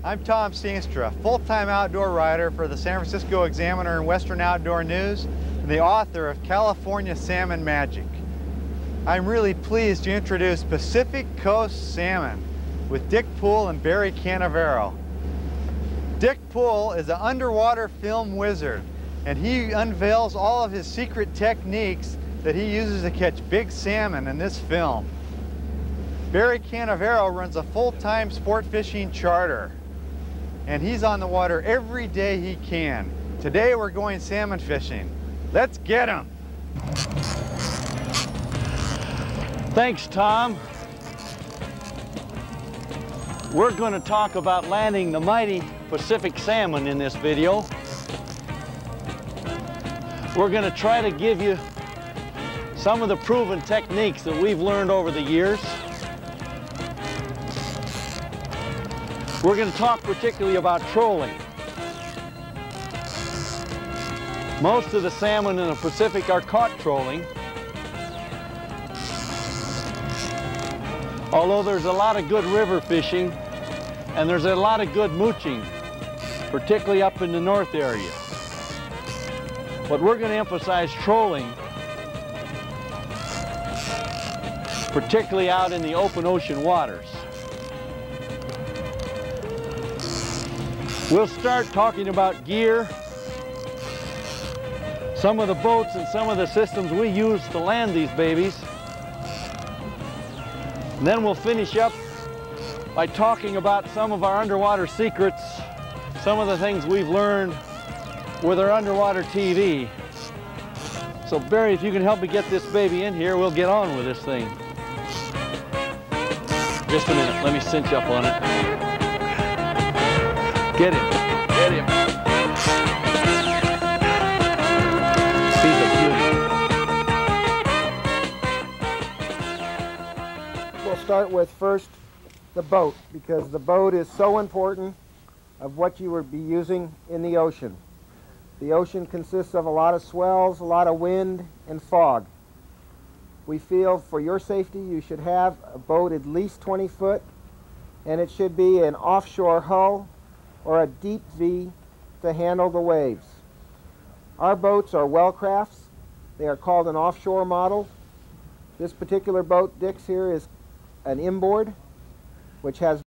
I'm Tom Steenstra, full-time outdoor writer for the San Francisco Examiner and Western Outdoor News, and the author of California Salmon Magic. I'm really pleased to introduce Pacific Coast Salmon with Dick Poole and Barry Canevaro. Dick Poole is an underwater film wizard, and he unveils all of his secret techniques that he uses to catch big salmon in this film. Barry Canevaro runs a full-time sport fishing charter, and he's on the water every day he can. Today we're going salmon fishing. Let's get him! Thanks, Tom. We're going to talk about landing the mighty Pacific salmon in this video. We're going to try to give you some of the proven techniques that we've learned over the years. We're going to talk particularly about trolling. Most of the salmon in the Pacific are caught trolling, although there's a lot of good river fishing and there's a lot of good mooching, particularly up in the north area. But we're going to emphasize trolling, particularly out in the open ocean waters. We'll start talking about gear, some of the boats and some of the systems we use to land these babies. And then we'll finish up by talking about some of our underwater secrets, some of the things we've learned with our underwater TV. So Barry, if you can help me get this baby in here, we'll get on with this thing. Just a minute, let me cinch up on it. Get him, get him. He's a beauty. We'll start with first the boat, because the boat is so important of what you would be using in the ocean. The ocean consists of a lot of swells, a lot of wind, and fog. We feel for your safety you should have a boat at least 20 foot, and it should be an offshore hull or a deep V to handle the waves. Our boats are well crafts. They are called an offshore model. This particular boat, Dick's here, is an inboard, which has